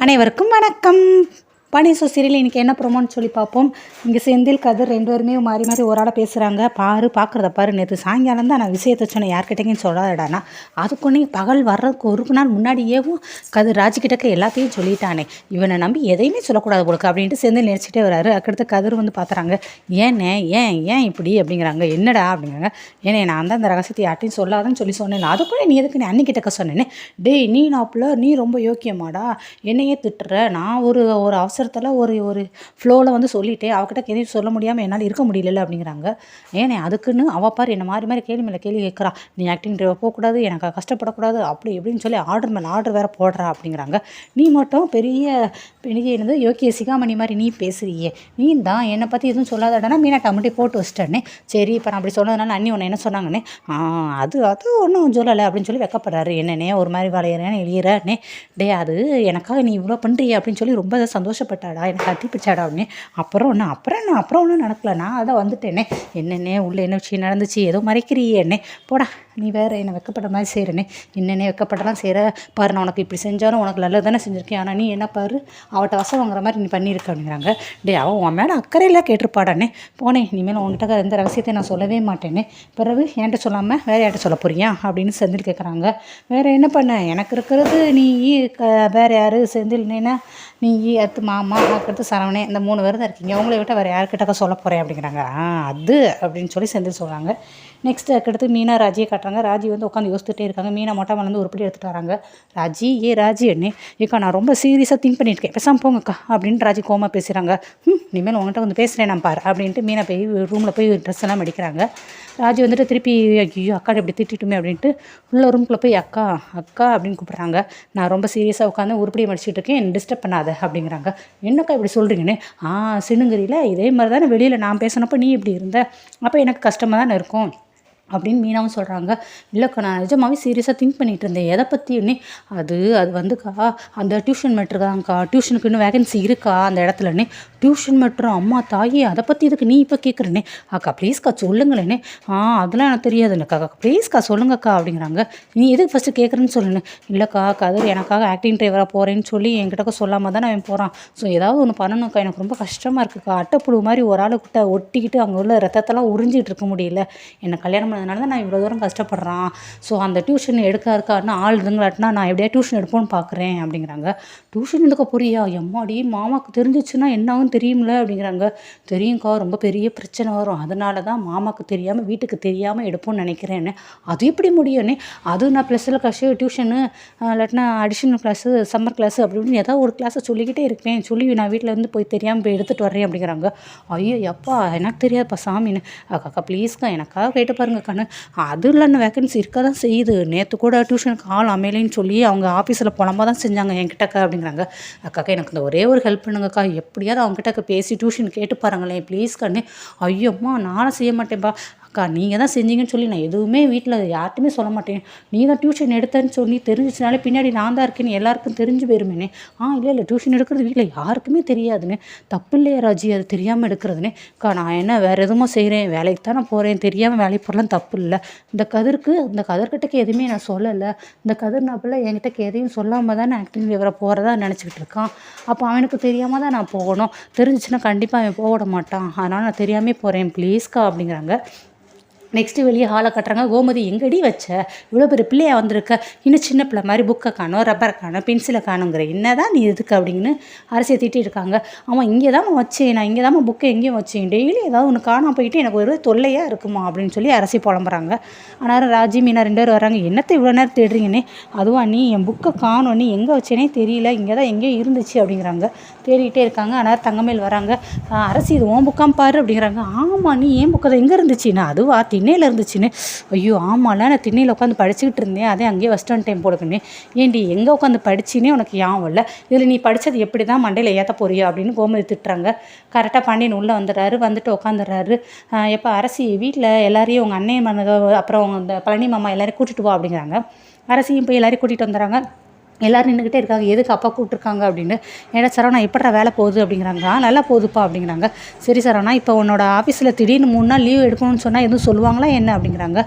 அனைவருக்கும் வணக்கம். பனீர் சீரியல் இன்றைக்கி என்ன ப்ரோமோன்னு சொல்லி பார்ப்போம். இங்கே செந்தில் கதிர் 2 பேருமே மாறி மாறி ஒரு ஆளாக பேசுகிறாங்க. பார்க்குறத பாரு, நேற்று சாயங்காலம் தான் நான் விஷயத்தை சொன்னேன், யார்கிட்டங்கன்னு சொல்லாதடானா அதுக்கு பகல் வர்றதுக்கு ஒரு நாள் முன்னாடியேவும் கதிர் ராஜிக்கிட்டக்க எல்லாத்தையும் சொல்லிட்டானே, இவனை நம்பி எதையுமே சொல்லக்கூடாது போலுக்கு அப்படின்ட்டு செந்தில் நினச்சிட்டே வராரு. அதுக்கடுத்து கதிர் வந்து பார்த்துறாங்க. ஏன்னே ஏன் இப்படி அப்படிங்கிறாங்க. என்னடா அப்படிங்கிறாங்க. ஏன்னே நான் தான் அந்த ரகசியத்தை யார்ட்டையும் சொல்லாதன்னு சொல்லி சொன்னேன். அதுக்குள்ளே நீ எதுக்கு நீ அன்னிக்கிட்டக்க சொன்னேன்னே. டேய் நீ நாப்பில் நீ ரொம்ப யோக்கியமாடா, என்னையே திட்டுற. நான் ஒரு அவசரத்தில் ஒரு ஃப்ளோவில் வந்து சொல்லிட்டேன், அவகிட்ட எதையும் சொல்ல முடியாமல் என்னால் இருக்க முடியல அப்படிங்கிறாங்க. ஏனே அதுக்குன்னு அவள் பாரு என்ன மாறி கேள்வி மேலே கேள்வி கேட்குறா. நீ ஆக்டிங் போகக்கூடாது, எனக்கு கஷ்டப்படக்கூடாது அப்படி எப்படின்னு சொல்லி ஆர்டர் மேலே ஆர்டர் வேறு போடுறா அப்படிங்கிறாங்க. நீ மட்டும் பெரிய என்னது யோக்கிய சிகாமணி மாதிரி நீ பேசுறியே, நீ தான் என்னை பற்றி எதுவும் சொல்லாதடனா மீனா டமுட்டி போட்டு வச்சிட்டேன்னே. சரி இப்போ நான் அப்படி சொன்னதுனால அண்ணி ஒன்று என்ன சொன்னாங்கன்னே. அது ஒன்றும் சொல்லலை அப்படின்னு சொல்லி வெக்கப்படுறாரு. என்னன்னே ஒரு மாதிரி வளையிறேன்னு எழுகிறேன்னே. டே அது எனக்காக நீ இவ்வளோ பண்ணுறியே அப்படின்னு சொல்லி ரொம்ப சந்தோஷப்பட்டாடா, எனக்கு கட்டி பிடிச்சாடா அப்படின்னு. அப்புறம் ஒன்றும் நடக்கல, நான் அதான் வந்துட்டேனே. என்னென்னே உள்ள என்ன விஷயம் நடந்துச்சு, ஏதோ மறைக்கிறியே என்னே. போடா நீ வேறு என்னை வெக்கப்பட்ட மாதிரி செய்கிறனே. என்னென்னே வெக்கப்பட்டலாம் செய்கிற பாரு, நான் உனக்கு இப்படி செஞ்சாலும் உனக்கு நல்லது தானே செஞ்சுருக்கேன், ஆனால் நீ என்ன பாரு அவட்ட வசம் வாங்குற மாதிரி நீ பண்ணியிருக்க அப்படிங்கிறாங்க. டே அவன் உன் மேலே அக்கறையில் கேட்டிருப்பாடானே. போனேன் இனிமேல் உங்ககிட்ட எந்த ரகசியத்தை நான் சொல்லவே மாட்டேனே. பிறகு என்கிட்ட சொல்லாமல் வேறு யார்கிட்ட சொல்ல போறியா அப்படின்னு செந்தில் கேட்குறாங்க. வேறு என்ன பண்ண, எனக்கு இருக்கிறது நீ வேறு யார் செந்தில்னா நீ அடுத்து மாமா அடுத்து சரவணே, இந்த 3 பேர் தான் இருக்கீங்க, உங்களை விட்டு வேறு யார்கிட்ட சொல்ல போகிறேன் அப்படிங்கிறாங்க. அது அப்படின்னு சொல்லி செந்தில் சொல்கிறாங்க. நெக்ஸ்ட் அதுக்கடுத்து மீனா ராஜியை காட்டுறாங்க. ராஜி வந்து உட்காந்து யோசிச்சுட்டே இருக்காங்க. மீனா மொட்டை வந்து உருப்படி எடுத்துகிட்டு வராங்க. ராஜி என்ன ஏக்கா நான் ரொம்ப சீரியஸாக திங்க் பண்ணியிருக்கேன், பேசாமல் போங்கக்கா அப்படின்னு ராஜி கோமா பேசுகிறாங்க. இனிமேல் உங்கள்கிட்ட வந்து பேசுகிறேன் நான் பாரு அப்படின்ட்டு மீனா போய் ரூமில் போய் ட்ரெஸ் எல்லாம் அடிக்கிறாங்க. ராஜி வந்துட்டு திருப்பி ஐயோ அக்கா இப்படி திட்டுமே அப்படின்ட்டு உள்ள ரூம்குள்ளே போய் அக்கா அப்படின்னு கூப்பிட்றாங்க. நான் ரொம்ப சீரியஸாக உட்காந்து உருப்படியை மடிச்சிட்டு இருக்கேன், என்ன டிஸ்டர்ப் பண்ணாத அப்படிங்கிறாங்க. என்னக்கா இப்படி சொல்கிறீங்கன்னு. சினுங்கிரியில் இதே மாதிரி தானே வெளியில் நான் பேசினப்போ நீ இப்படி இருந்த, அப்போ எனக்கு கஷ்டமாக தானே இருக்கும் அப்படின்னு மீனாவும் சொல்கிறாங்க. இல்லைக்கா நான் நிஜமாகவே சீரியஸாக திங்க் பண்ணிகிட்டு இருந்தேன், எதை பற்றியுன்னே. அது வந்துக்கா அந்த டியூஷன் மேட்ருக்காங்க்கா, டியூஷனுக்கு இன்னும் வேகன்சி இருக்கா அந்த இடத்துலனே. டியூஷன் மேட்ரு அம்மா தாயே, அதை பற்றி இதுக்கு நீ இப்போ கேட்குறேனே. அக்கா ப்ளீஸ்க்கா சொல்லுங்களேனே. அதெல்லாம் எனக்கு தெரியாதுல்லக்கா, ப்ளீஸ்க்கா சொல்லுங்கக்கா அப்படிங்கிறாங்க. நீ எதுக்கு ஃபஸ்ட்டு கேட்குறேன்னு சொல்லுன்னு. இல்லைக்கா கதிர் எனக்காக ஆக்டிங் டிரைவராக போகிறேன்னு சொல்லி என்கிட்ட சொல்லாமல் தானே அவன் போகிறான். ஸோ ஏதாவது ஒன்று பண்ணணும்க்கா, எனக்கு ரொம்ப கஷ்டமாக இருக்குக்கா. அட்டைப்புழு மாதிரி ஒரு ஆளுக்கிட்ட ஒட்டிக்கிட்டு அங்கே உள்ள ரத்தத்தெல்லாம் உறிஞ்சிட்டு இருக்க முடியல. என்னை கல்யாணம் அதனால தான் நான் இவ்வளோ தூரம் கஷ்டப்படுறான். ஸோ அந்த டியூஷன் இருக்காருன்னா ஆள் இருந்துங்களாட்டினா நான் எப்படியா டியூஷன் எடுப்போன்னு பார்க்குறேன் அப்படிங்கிறாங்க. டியூஷன் எடுக்க போறியா எம்மாடி, மாமாவுக்கு தெரிஞ்சிச்சுன்னா என்னாகும் தெரியுமில்ல அப்படிங்கிறாங்க. தெரியும்க்கா, ரொம்ப பெரிய பிரச்சனை வரும், அதனால தான் மாமாவுக்கு தெரியாமல் வீட்டுக்கு தெரியாமல் எடுப்போன்னு நினைக்கிறேன்னு. அது எப்படி முடியும்னே. அது நான் ப்ளஸில் கிளாஸு டியூஷனு இல்லாட்டினா அடிஷனல் கிளாஸு சம்மர் கிளாஸு அப்படின்னு ஏதாவது ஒரு கிளாஸை சொல்லிக்கிட்டே இருப்பேன், சொல்லி நான் வீட்டில் இருந்து போய் தெரியாமல் போய் எடுத்துகிட்டு வரேன் அப்படிங்கிறாங்க. ஐயோ எப்பா எனக்கு தெரியாதுப்பா சாமின்னு. அக்கா ப்ளீஸ்க்கா எனக்காக கேட்டு பாருங்க கண்ணு. அது இல்லைன்னு வேக்கன்சி இருக்க தான் செய்யுது. நேற்று கூட டியூஷனுக்கு ஆள் அமையலைன்னு சொல்லி அவங்க ஆஃபீஸில் புலம்ப தான் செஞ்சாங்க என்கிட்டக்கா அப்படிங்கிறாங்க. அக்காக்கா எனக்கு இந்த ஒரே ஒரு ஹெல்ப் பண்ணுங்கக்கா, எப்படியாவது அவங்ககிட்ட பேசி டியூஷன் கேட்டு பாருங்களேன் ப்ளீஸ் கண்ணு. ஐயோம்மா நானும் செய்ய மாட்டேன்ப்பா. அக்கா நீங்கள் தான் செஞ்சீங்கன்னு சொல்லி நான் எதுவுமே வீட்டில் யார்ட்டுமே சொல்ல மாட்டேன், நீ தான் டியூஷன் எடுத்தேன்னு சொல்லி தெரிஞ்சிச்சுனாலே பின்னாடி நான் தான் இருக்கேன்னு எல்லாருக்கும் தெரிஞ்சு போயிருமேனே. இல்லை டியூஷன் எடுக்கிறது வீட்டில் யாருக்குமே தெரியாதுன்னு. தப்பு இல்லையா ராஜி அது தெரியாமல் எடுக்கிறதுனே. அக்கா நான் என்ன வேறு எதுவும் செய்கிறேன், வேலைக்கு தான் நான் போகிறேன், தெரியாமல் வேலைக்கு போகலாம் தப்பு இல்லை. இந்த கதிர்கிட்டக்கு எதுவுமே நான் சொல்லலை. இந்த கதிர் நாப்பில் என்கிட்ட எதையும் சொல்லாமல் தான் நான் ஆக்டிங் விவர போகிறதா நினச்சிக்கிட்டு இருக்கான். அப்போ அவனுக்கு தெரியாமல் தான் நான் போகணும், தெரிஞ்சிச்சுன்னா கண்டிப்பாக அவன் போக மாட்டான், அதனால் நான் தெரியாமே போகிறேன் ப்ளீஸ்க்கா அப்படிங்கிறாங்க. நெக்ஸ்ட்டு வெளியே ஹாலை கட்டுறாங்க. கோமதி எங்கடி வச்ச, இவ்வளோ பெரிய பிள்ளையா வந்திருக்க, இன்னும் சின்ன பிள்ளை மாதிரி புக்கை காணும், ரப்பரை காணும், பென்சிலை காணுங்கிற, என்ன தான் நீ எதுக்கு அப்படின்னு அரசியை திட்டிகிட்டு இருக்காங்க. ஆமாம் இங்கே தான் வச்சேன், நான் இங்கே தான் புக்கை எங்கேயும் வச்சேன், டெய்லி ஏதாவது ஒன்று காணாமல் போயிட்டு எனக்கு ஒரு தொல்லையாக இருக்குமா அப்படின்னு சொல்லி அரசி புலம்புறாங்க. ஆனால் ராஜி மீனா 2 பேர் வராங்க. என்னத்தை இவ்வளோ நேரம் தேடுறீங்கன்னே. அதுவா நீ என் புக்கை காணும், நீ எங்கே வச்சேனே தெரியல, இங்கே தான் எங்கேயோ இருந்துச்சு அப்படிங்கிறாங்க. தேடிக்கிட்டே இருக்காங்க. ஆனால் தங்கமேல் வராங்க. அரசி இது உன் புக்காம் பாரு அப்படிங்கிறாங்க. ஆமாம் நீ ஏன் புக்கை எங்கே இருந்துச்சுன்னா, அதுவா திண்ணையில் இருந்துச்சுன்னு. ஐயோ ஆமாம்ல நான் திண்ணையில் உட்காந்து படிச்சுக்கிட்டு இருந்தேன், அதே அங்கேயே வெஸ்டர்ன் டைம் போடுக்குன்னு. ஏன்டி எங்கே உட்காந்து படிச்சினே உனக்கு யாவும் இல்லை, இதில் நீ படித்தது எப்படி தான் மண்டையில் ஏற்ற போறியோ அப்படின்னு கோமதி திட்டுறாங்க. கரெக்டாக பாண்டியன் உள்ளே வந்துட்டு உட்காந்துடுறாரு. எப்போ அரசி வீட்டில் எல்லாரையும் உங்கள் அண்ணன் மனக அப்புறம் இந்த பழனி மாமா எல்லோரையும் கூட்டிகிட்டு வா அப்படிங்கிறாங்க. அரசியும் போய் எல்லோரையும் கூட்டிகிட்டு வந்துடுறாங்க. எல்லோரும் நின்றுக்கிட்டே இருக்காங்க. எதுக்கு அப்பா கூப்பிட்ருக்காங்க அப்படின்னு. ஏடா சரவணா எப்படிடா வேலை போகுது அப்படிங்கிறாங்க. நல்லா போகுதுப்பா அப்படிங்கிறாங்க. சரி சரவணா, இப்போ உன்னோட ஆஃபீஸில் திடீர்னு 3 நாள் லீவ் எடுக்கணும்னு சொன்னால் எதுவும் சொல்லுவாங்களா என்ன அப்படிங்கிறாங்க.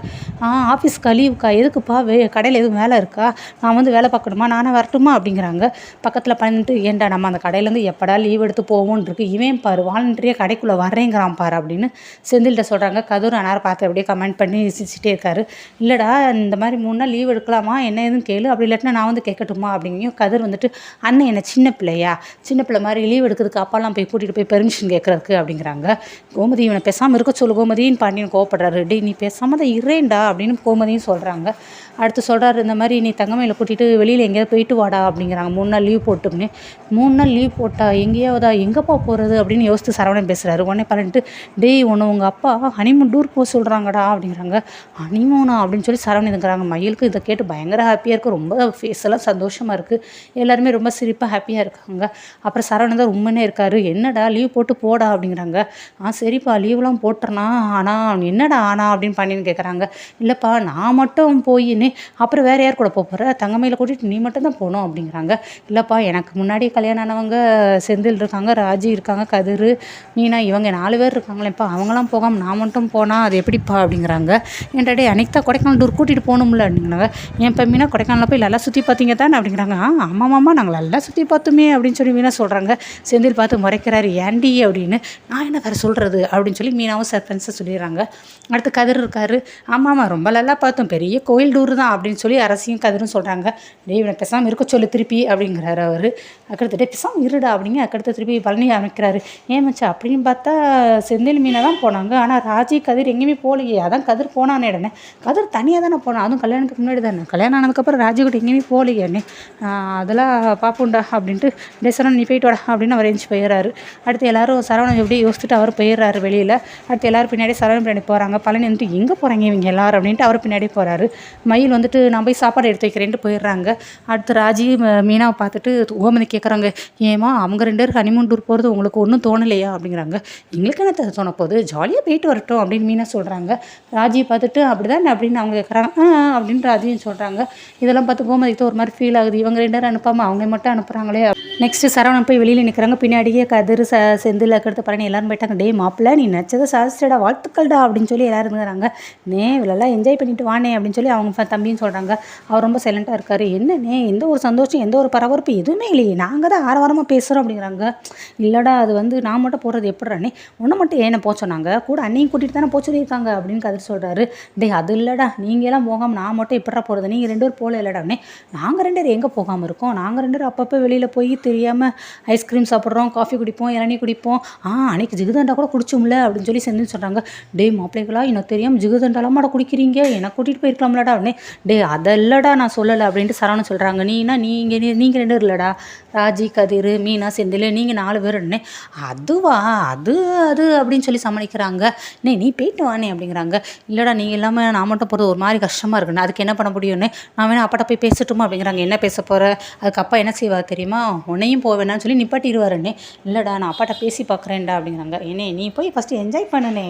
ஆஃபீஸ்க்கா லீவுக்கா? எதுக்குப்பா? கடையில் எதுவும் வேலை இருக்கா? நான் வந்து வேலை பார்க்கணுமா? நானே வரட்டுமா அப்படிங்கிறாங்க. பக்கத்தில் பண்ணிட்டு, ஏன்டா நம்ம அந்த கடையிலேருந்து எப்படா லீவ் எடுத்து போவோன்னு இருக்கு, இவன் பாரு வாலண்டரியாக கடைக்குள்ளே வர்றேங்கிறான் பாரு அப்படின்னு செந்தில்கிட்ட சொல்கிறாங்க. கதிர் அனாரை பார்த்து அப்படியே கமெண்ட் பண்ணி சிரிச்சிட்டே இருக்காரு. இல்லைடா, இந்த மாதிரி 3 நாள் லீவ் எடுக்கலாமா என்ன ஏதுன்னு கேளு, அப்படி இல்லாட்டினா நான் வந்து கேட்கட்டுமா அப்படிங்கும். கதிர் வந்துட்டு, அண்ணன் என்ன சின்ன பிள்ளையா, சின்ன பிள்ளை மாதிரி லீவ் எடுக்கிறதுக்கு அப்பாலாம் போய் கூட்டிகிட்டு போய் பெர்மிஷன் கேட்குறதுக்கு அப்படிங்கிறாங்க. கோமதி இவனை பேசாமல் இருக்க சொல்லு கோமதின்னு பாண்டியன் கோவப்படுறாரு. டே நீ பேசாமல் தான் இரேண்டா அப்படின்னு கோமதியும் சொல்கிறாங்க. அடுத்து சொல்கிறாரு, இந்த மாதிரி நீ தங்கமயில கூட்டிகிட்டு வெளியில் எங்கேயாவது போயிட்டு வாடா அப்படிங்கிறாங்க. 3 நாள் லீவ் போட்டுன்னு. 3 நாள் லீவ் போட்டா எங்கேயாவதா எங்கேப்பா போகிறது அப்படின்னு யோசித்து சரவணன் பேசுகிறாரு. உடனே பண்ணிட்டு, டேய் ஒன்று உங்கள் அப்பா ஹனிமூன் டூர் போக சொல்கிறாங்கடா அப்படிங்கிறாங்க. ஹனிமூனா அப்படின்னு சொல்லி சரவணன் இருக்கிறாங்க. மயிலுக்கு இதை கேட்டு பயங்கர ஹாப்பியாக இருக்குது. ரொம்ப ஃபேஸெல்லாம் சந்தோஷமாக இருக்குது. எல்லாருமே ரொம்ப சிரிப்பாக ஹாப்பியாக இருக்காங்க. அப்புறம் சரவணன் தான் உண்மையே இருக்காரு. என்னடா லீவ் போட்டு போடா அப்படிங்கிறாங்க. சரிப்பா லீவ்லாம் போட்டுறனா, ஆனால் என்னடா ஆனா அப்படின்னு பண்ணின்னு கேட்குறாங்க. இல்லைப்பா நான் மட்டும் போயின்னு அப்புறம் வேறு யார் கூட போகிற, தங்கமயில கூட்டிகிட்டு நீ மட்டும் தான் போகணும் அப்படிங்கிறாங்க. இல்லைப்பா எனக்கு முன்னாடி கல்யாணம் ஆனவங்க செந்தில் இருக்காங்க, ராஜி இருக்காங்க, கதிர், மீனா, இவங்க 4 பேர் இருக்காங்களேப்பா, அவங்களாம் போகாமல் நான் மட்டும் போனால் அது எப்படிப்பா அப்படிங்கிறாங்க. ஏன்டா அன்னைக்கு தான் கொடைக்கானல் டூர் கூட்டிகிட்டு போகணும்ல அப்படிங்கிறாங்க. ஏன் இப்போ மீனா கொடைக்கானலில் போய் நல்லா சுற்றி பார்த்தீங்க தானே அப்படிங்கிறாங்க. ஆமாம்மா நாங்கள் நல்லா சுற்றி பார்த்தோமே அப்படின்னு சொல்லி மீனா சொல்கிறாங்க. செந்தில் பார்த்து முறைக்கிறாரு, ஏண்டி அப்படின்னு. நான் என்ன வேறு சொல்கிறது அப்படின்னு சொல்லி மீனாவும் சர்ப்ரைஸாக சொல்லிடுறாங்க. அடுத்து கதிர் இருக்காரு. ஆமாம்மா ரொம்ப நல்லா பார்த்தோம், பெரிய கோயில் டூர் தான் அப்படின்னு சொல்லி அரசியும் கதிரும் சொல்கிறாங்க. டேய் இவனை பேசாமல் இருக்க சொல்லு திருப்பி அப்படிங்கிறாரு அவர். அதுக்கடுத்து பேசாமல் இருடா அப்படிங்க. அதுக்கடுத்து திருப்பி பழனி அமைக்கிறாரு. ஏன் மச்சா அப்படின்னு பார்த்தா செந்தில் மீனை தான் போனாங்க, ஆனால் ராஜி கதிர் எங்கேயுமே போகலையே. அதான் கதிர் போனானே உடனே. கதிர் தனியாக தானே போனான், அதுவும் கல்யாணத்துக்கு முன்னாடி தானே. கல்யாணம் ஆனதுக்கப்புறம் ராஜி கூட எங்கேயுமே போகலையே. அதெல்லாம் பார்ப்போண்டா அப்படின்ட்டு சரவணன் நீ போயிட்டு வாடா அப்படின்னு அவர் எழுந்து போயிடுறாரு. அடுத்து எல்லோரும் சரவணன் எப்படி யோசிச்சுட்டு அவர் போயிடுறாரு வெளியில். அடுத்து எல்லோரும் பின்னாடி சரவணன் பின்னாடி போகிறாங்க. பழனி வந்துட்டு எங்கே போகிறாங்க இவங்க எல்லோரும் அப்படின்ட்டு அவர் பின்னாடி போகிறாரு. மயில் வந்துட்டு நான் போய் சாப்பாடு எடுத்து வைக்கிறேன்ட்டு போயிடுறாங்க. அடுத்து ராஜி மீனாவை பார்த்துட்டு கோமதி கேட்குறாங்க, ஏமா அவங்க 2 பேருக்கு ஹனிமூன் டூர் போகிறது உங்களுக்கு ஒன்றும் தோணலையா அப்படிங்கிறாங்க. எங்களுக்கு என்ன தோண போகுது, ஜாலியாக போயிட்டு வரட்டும் அப்படின்னு மீனா சொல்கிறாங்க. ராஜியை பார்த்துட்டு அப்படிதான் அப்படின்னு அவங்க கேட்குறாங்க. அப்படின்னு ராஜியும் சொல்கிறாங்க. இதெல்லாம் பார்த்து கோமதிக்கு ஒரு மாதிரி ஃபீல் ஆகுது. இவங்க 2 பேரும் அனுப்பாமல் அவங்க மட்டும் அனுப்புகிறாங்களே. நெக்ஸ்ட்டு சரவணன் போய் வெளியில் நிற்கிறாங்க. பின்னாடியே கதிர் செந்தில் இருக்கிறது பழனி எல்லாரும் போயிட்டாங்க. டே மாப்பிள்ள நீ நச்சதை சாதிச்சிடா, வாழ்த்துக்கள்டா அப்படின்னு சொல்லி எல்லோரும் இருக்கிறாங்க. இவ்வளோலாம் என்ஜாய் பண்ணிட்டு வானே அப்படின்னு சொல்லி அவங்க தம்பின்னு சொல்கிறாங்க. அவர் ரொம்ப சைலண்ட்டாக இருக்கார். என்னன்னே எந்த ஒரு சந்தோஷம் எந்த ஒரு பரபரப்பு எதுவுமே இல்லையே, நாங்கள் தான் ஆரவாரமாக பேசுகிறோம் அப்படிங்கிறாங்க. இல்லைடா அது வந்து நான் மட்டும் போகிறது எப்படிறானே, ஒன்று மட்டும் ஏன்னா போக சொன்னாங்க, கூட அண்ணியும் கூட்டிகிட்டு தானே போக சொல்லியிருக்காங்க அப்படின்னு கதிர் சொல்கிறாரு. டே அது இல்லைடா, நீங்களாம் போகாமல் நான் மட்டும் எப்படா போகிறது, நீங்கள் 2 பேர் போகல இல்லைடானே. நாங்கள் 2 பேர் எங்கே போகாமல் இருக்கோம், நாங்கள் 2 பேர் அப்பப்போ வெளியில் போய் தெரியாமல் ஐஸ்கிரீம் சாப்பிட்றோம், காஃபி குடிப்போம், இளநீ குடிப்போம். அன்றைக்கி ஜிகுதண்டா கூட குடிச்சோம்ல அப்படின்னு சொல்லி செஞ்சு சொல்கிறாங்க. டே மாப்பிள்ளைகளா இன்னும் தெரியாமல் ஜிகுதண்டாலாமாட குடிக்கிறீங்க, என்னை கூட்டிகிட்டு போயிருக்கலாம்லடா அப்படின்னு. டே அதல்லடா நான் சொல்லலை அப்படின்ட்டு சரவணன் சொல்கிறாங்க. நீங்கள் 2 பேர் இல்லைடா, ராஜி கதிர் மீனா செந்தில் நீங்கள் 4 பேருன்னு. அதுவா அது அது அப்படின்னு சொல்லி சமாளிக்கிறாங்க. நீ போயிட்டு வானே அப்படிங்கிறாங்க. இல்லைடா நீங்கள் இல்லாமல் நான் மட்டும் போகிறது ஒரு மாதிரி கஷ்டமாக இருக்குண்ணே, அதுக்கு என்ன பண்ண முடியும்னு, நான் வேணா அப்பாட்ட போய் பேசட்டுமா அப்படிங்கிறாங்க. என்ன பேச போகிற, அதுக்கு அப்பா என்ன செய்வா தெரியுமா, உன்னையும் போவேணான்னு சொல்லி நிப்பாட்டிடுவாருன்னே. இல்லைடா நான் அப்பாட்ட பேசி பார்க்குறேன்டா அப்படிங்கிறாங்க. நீ போய் ஃபஸ்ட்டு என்ஜாய் பண்ணுனே.